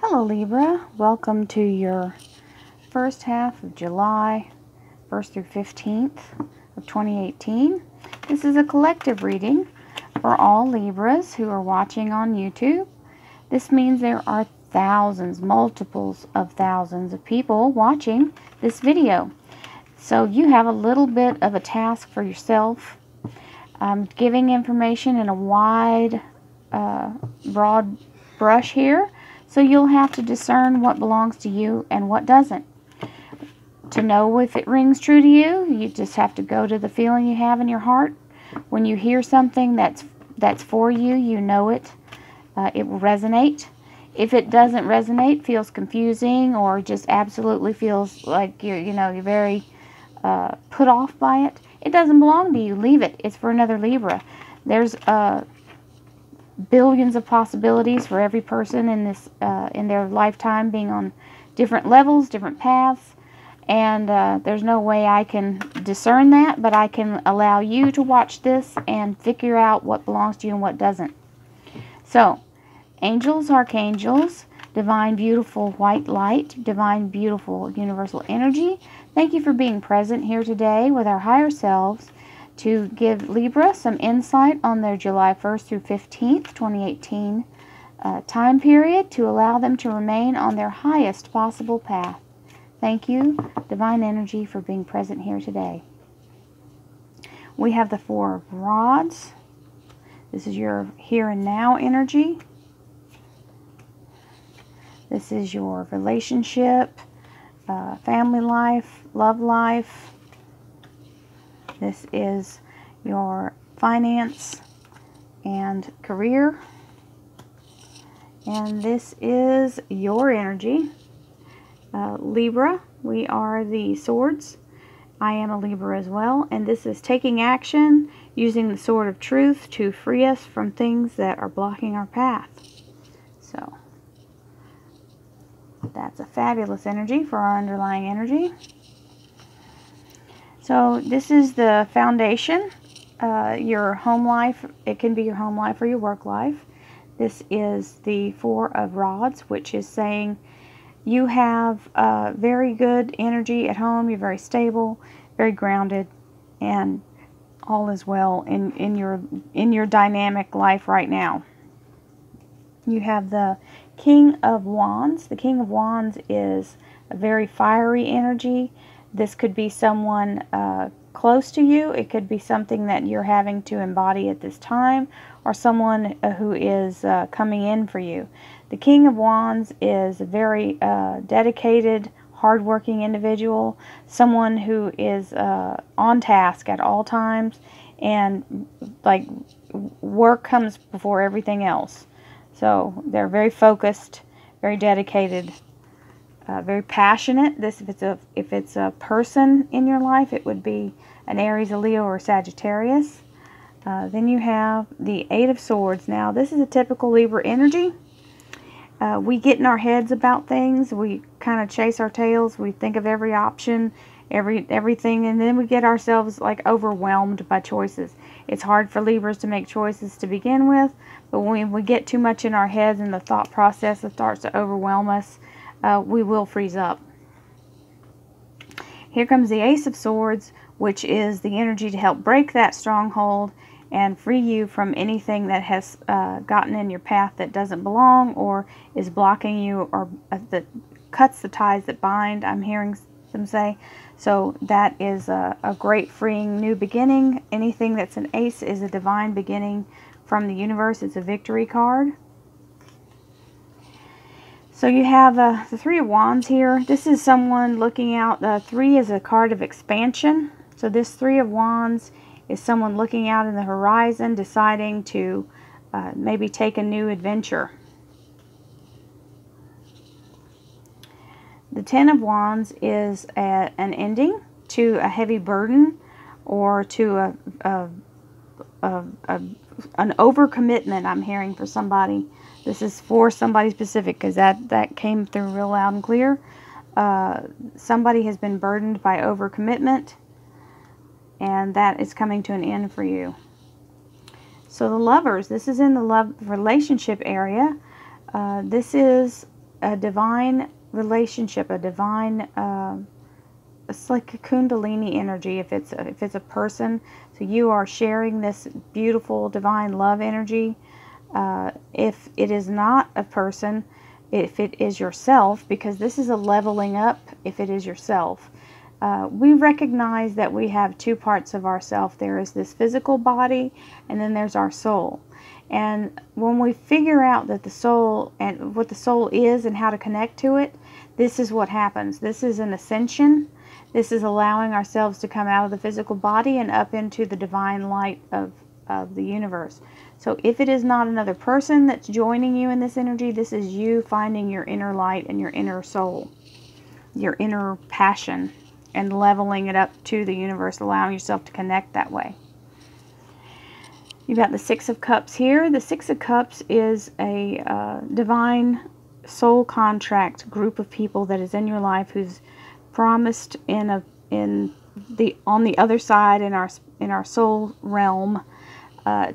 Hello Libra, welcome to your first half of July 1st through 15th of 2018. This is a collective reading for all Libras who are watching on YouTube. This means there are thousands, multiples of thousands of people watching this video. So you have a little bit of a task for yourself. Giving information in a wide, broad brush here. So you'll have to discern what belongs to you and what doesn't. To know if it rings true to you, you just have to go to the feeling you have in your heart. When you hear something that's for you, you know it. It will resonate. If it doesn't resonate, feels confusing, or just absolutely feels like you're very put off by it, it doesn't belong to you. Leave it. It's for another Libra. There's billions of possibilities for every person in this in their lifetime, being on different levels, different paths, and there's no way I can discern that, but I can allow you to watch this and figure out what belongs to you and what doesn't. So, angels, archangels, divine beautiful white light, divine beautiful universal energy, thank you for being present here today with our higher selves to give Libra some insight on their July 1st through 15th, 2018 time period, to allow them to remain on their highest possible path. Thank you, Divine Energy, for being present here today. We have the Four of Rods. This is your here and now energy. This is your relationship, family life, love life. This is your finance and career. And this is your energy. Libra, we are the swords. I am a Libra as well. And this is taking action, using the sword of truth to free us from things that are blocking our path. So, that's a fabulous energy for our underlying energy. So this is the foundation, your home life. It can be your home life or your work life. This is the Four of Rods, which is saying you have very good energy at home. You're very stable, very grounded, and all is well in your dynamic life right now. You have the King of Wands. The King of Wands is a very fiery energy. This could be someone close to you. It could be something that you're having to embody at this time, or someone who is coming in for you. The King of Wands is a very dedicated, hardworking individual, someone who is on task at all times, and like work comes before everything else. So they're very focused, very dedicated, very passionate. If it's a person in your life, it would be an Aries, a Leo, or a Sagittarius. Then you have the Eight of Swords. Now, this is a typical Libra energy. We get in our heads about things. We kind of chase our tails. We think of every option, everything, and then we get ourselves like overwhelmed by choices. It's hard for Libras to make choices to begin with, but when we get too much in our heads and the thought process starts to overwhelm us, we will freeze up. Here comes the Ace of Swords, which is the energy to help break that stronghold and free you from anything that has gotten in your path that doesn't belong, or is blocking you, or that cuts the ties that bind, I'm hearing them say. So that is a great freeing new beginning. Anything that's an ace is a divine beginning from the universe. It's a victory card. So you have the Three of Wands here. This is someone looking out. Three is a card of expansion. So this Three of Wands is someone looking out in the horizon, deciding to maybe take a new adventure. The Ten of Wands is an ending to a heavy burden, or to an overcommitment, I'm hearing, for somebody. This is for somebody specific, because that came through real loud and clear. Somebody has been burdened by overcommitment, and that is coming to an end for you. So the Lovers, this is in the love relationship area. This is a divine relationship, a divine, it's like a kundalini energy if it's a person. So you are sharing this beautiful divine love energy. If it is not a person, if it is yourself, because this is a leveling up if it is yourself. We recognize that we have two parts of ourself. There is this physical body, and then there's our soul. And when we figure out that the soul and what the soul is and how to connect to it, this is what happens. This is an ascension. This is allowing ourselves to come out of the physical body and up into the divine light of the universe. So if it is not another person that's joining you in this energy, this is you finding your inner light and your inner soul, your inner passion, and leveling it up to the universe, allowing yourself to connect that way. You've got the Six of Cups here. The Six of Cups is a divine soul contract group of people that is in your life who's promised on the other side in our soul realm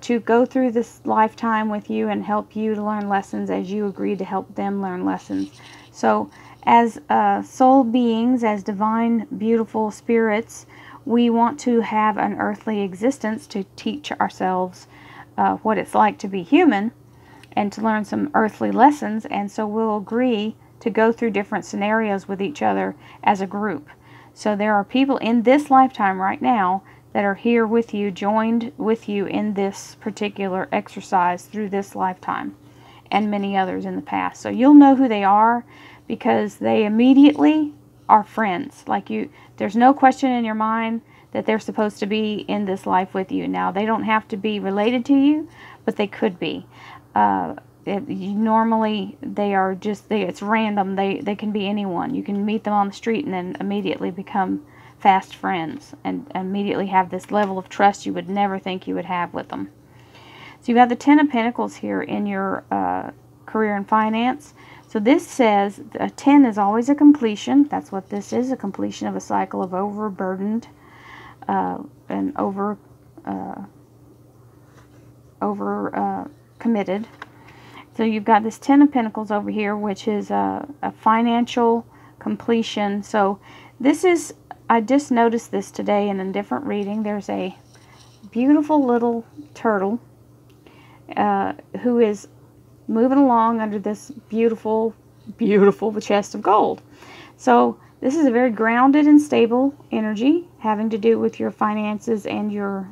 to go through this lifetime with you and help you to learn lessons as you agree to help them learn lessons. So as soul beings, as divine, beautiful spirits, we want to have an earthly existence to teach ourselves what it's like to be human and to learn some earthly lessons. And so we'll agree to go through different scenarios with each other as a group. So there are people in this lifetime right now that are here with you, joined with you in this particular exercise through this lifetime, and many others in the past. So you'll know who they are because they immediately are friends. Like you, there's no question in your mind that they're supposed to be in this life with you. Now, they don't have to be related to you, but they could be. Normally, it's random. They can be anyone. You can meet them on the street and then immediately become fast friends and immediately have this level of trust you would never think you would have with them. So you have the Ten of Pentacles here in your career and finance. So this says a 10 is always a completion. That's what this is, a completion of a cycle of overburdened and committed. So you've got this 10 of Pentacles over here, which is a financial completion. So this is, I just noticed this today in a different reading. There's a beautiful little turtle who is moving along under this beautiful, beautiful chest of gold. So this is a very grounded and stable energy having to do with your finances and your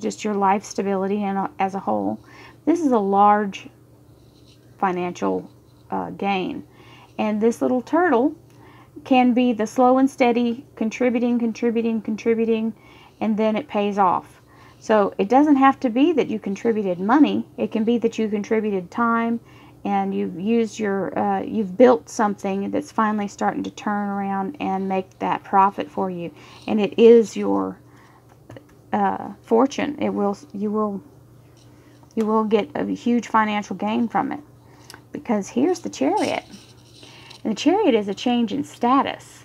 just your life stability and as a whole. This is a large financial gain. And this little turtle can be the slow and steady contributing, and then it pays off. So it doesn't have to be that you contributed money. It can be that you contributed time and you've used your, you've built something that's finally starting to turn around and make that profit for you. And it is your fortune. You will get a huge financial gain from it. Because here's the Chariot. And the Chariot is a change in status.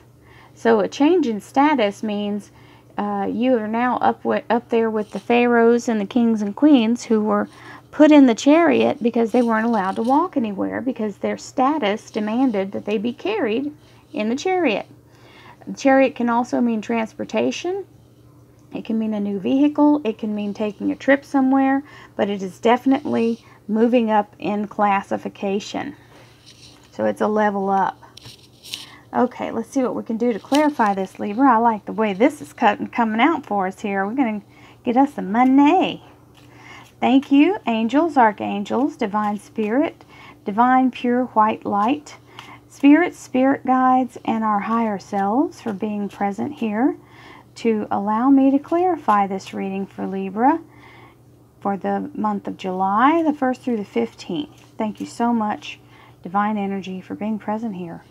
So a change in status means you are now up there with the pharaohs and the kings and queens who were put in the Chariot because they weren't allowed to walk anywhere because their status demanded that they be carried in the Chariot. The Chariot can also mean transportation. It can mean a new vehicle. It can mean taking a trip somewhere. But it is definitely moving up in classification. So it's a level up. Okay, let's see what we can do to clarify this, Libra. I like the way this is coming out for us here. We're going to get us some money. Thank you, angels, archangels, divine spirit, divine pure white light, spirits, spirit guides, and our higher selves for being present here to allow me to clarify this reading for Libra for the month of July, the 1st through the 15th. Thank you so much, divine energy, for being present here.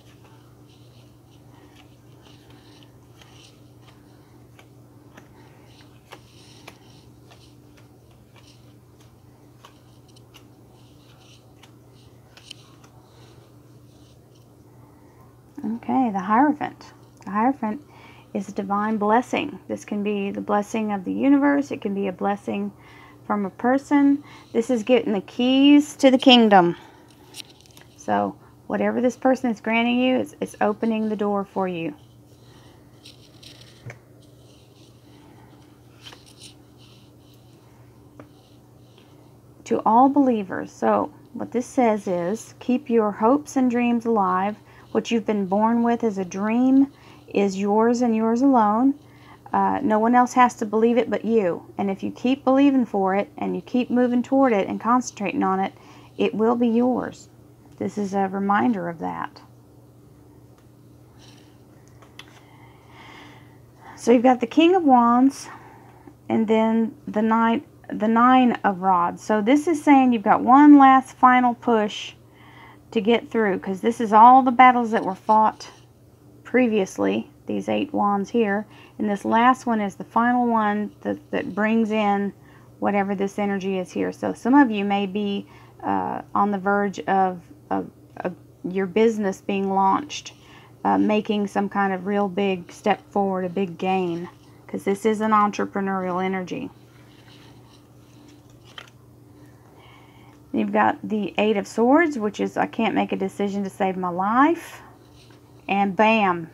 Okay, the Hierophant. The Hierophant is a divine blessing. This can be the blessing of the universe. It can be a blessing from a person. This is getting the keys to the kingdom. So Whatever this person is granting you, it's opening the door for you. To all believers. So what this says is, keep your hopes and dreams alive. What you've been born with as a dream is yours and yours alone. No one else has to believe it but you. And if you keep believing for it and you keep moving toward it and concentrating on it, it will be yours. This is a reminder of that. So you've got the King of Wands and then the Nine of Rods. So this is saying you've got one last final push to get through, because this is all the battles that were fought previously, these 8 wands here, and this last one is the final one that brings in whatever this energy is here. So some of you may be on the verge of your business being launched, making some kind of real big step forward, a big gain, because this is an entrepreneurial energy. You've got the 8 of Swords, which is, I can't make a decision to save my life. And bam,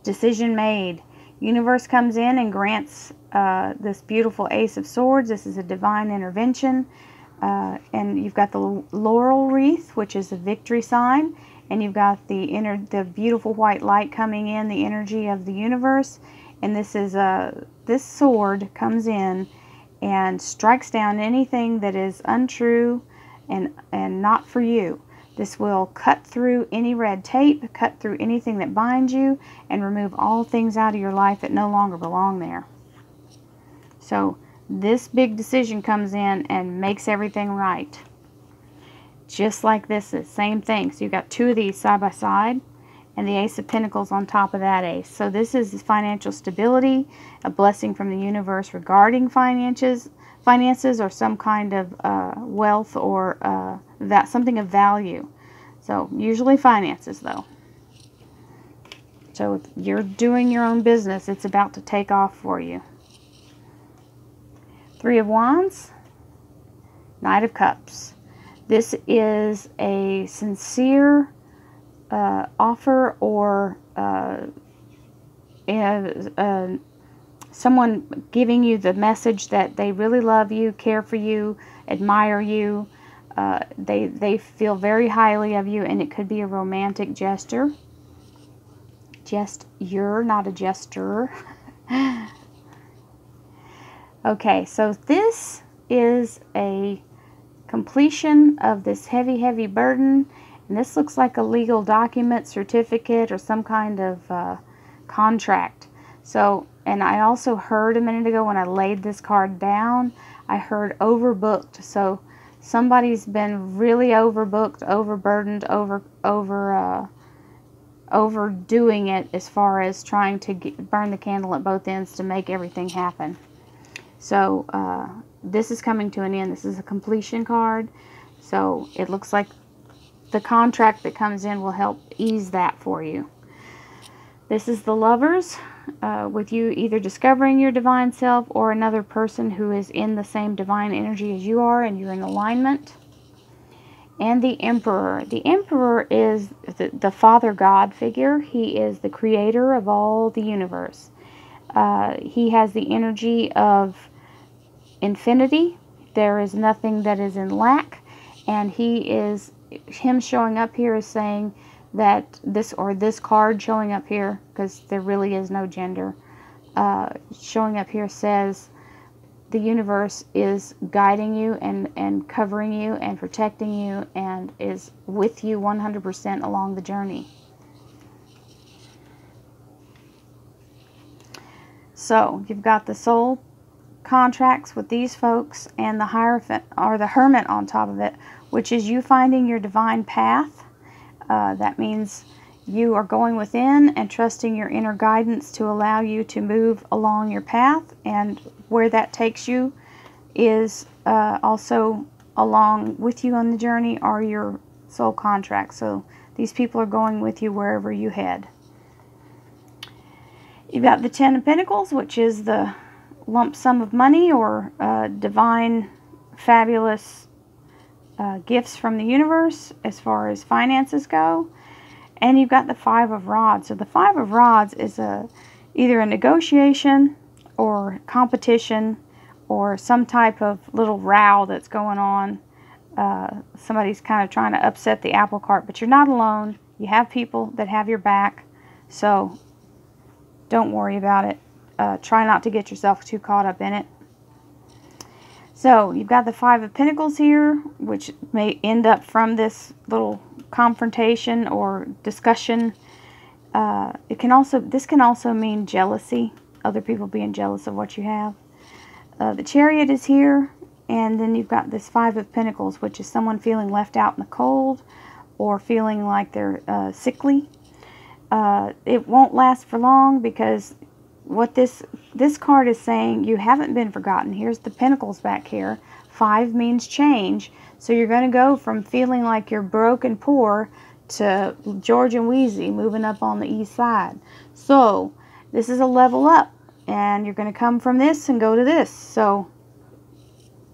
decision made. Universe comes in and grants this beautiful Ace of Swords. This is a divine intervention. And you've got the laurel wreath, which is a victory sign. And you've got the beautiful white light coming in, the energy of the universe. And this is this sword comes in and strikes down anything that is untrue and not for you. This will cut through any red tape, cut through anything that binds you, and remove all things out of your life that no longer belong there. So this big decision comes in and makes everything right. Just like this, the same thing. So you've got 2 of these side by side, and the Ace of Pentacles on top of that ace. So this is financial stability, a blessing from the universe regarding finances, or some kind of wealth or something of value. So usually finances, though. So if you're doing your own business, it's about to take off for you. 3 of Wands, Knight of Cups. This is a sincere offer or someone giving you the message that they really love you, care for you, admire you. They feel very highly of you, and it could be a romantic gesture. You're not a gesture. Okay, so this is a completion of this heavy, heavy burden. And this looks like a legal document, certificate, or some kind of contract. So, and I also heard a minute ago when I laid this card down, I heard overbooked. So somebody's been really overbooked, overburdened, overdoing it as far as trying to burn the candle at both ends to make everything happen. So this is coming to an end. This is a completion card. So it looks like the contract that comes in will help ease that for you. This is the Lovers, with you either discovering your divine self or another person who is in the same divine energy as you are and you're in alignment. And the Emperor. The Emperor is the Father God figure. He is the creator of all the universe. He has the energy of infinity. There is nothing that is in lack. And him showing up here is saying that this card showing up here, because there really is no gender, showing up here says the universe is guiding you and covering you and protecting you and is with you 100% along the journey. So you've got the soul contracts with these folks and the Hierophant or the Hermit on top of it, which is you finding your divine path. That means you are going within and trusting your inner guidance to allow you to move along your path, and where that takes you is also along with you on the journey are your soul contracts. So these people are going with you wherever you head. You've got the 10 of Pentacles, which is the lump sum of money or divine, fabulous gifts from the universe as far as finances go. And you've got the Five of Rods. So the Five of Rods is either a negotiation or competition or some type of little row that's going on. Somebody's kind of trying to upset the apple cart, but you're not alone. You have people that have your back, so don't worry about it. Try not to get yourself too caught up in it. So you've got the Five of Pentacles here, which may end up from this little confrontation or discussion. This can also mean jealousy, other people being jealous of what you have. The Chariot is here, and then you've got this Five of Pentacles, which is someone feeling left out in the cold or feeling like they're sickly. It won't last for long, because what this card is saying, you haven't been forgotten. Here's the Pentacles back here. 5 means change. So you're going to go from feeling like you're broke and poor to George and Wheezy moving up on the east side. So this is a level up, and you're going to come from this and go to this. So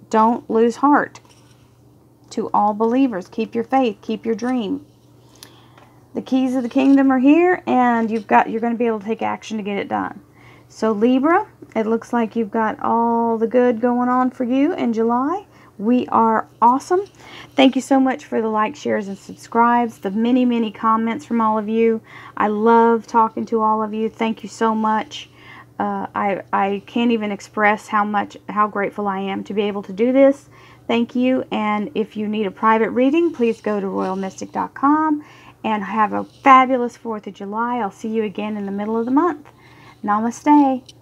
don't lose heart. To all believers, keep your faith, keep your dream. The keys of the kingdom are here, and you're going to be able to take action to get it done. So Libra, it looks like you've got all the good going on for you in July. We are awesome. Thank you so much for the likes, shares, and subscribes. The many, many comments from all of you. I love talking to all of you. Thank you so much. I can't even express how grateful I am to be able to do this. Thank you. And if you need a private reading, please go to royalmystic.com and have a fabulous 4th of July. I'll see you again in the middle of the month. Namaste.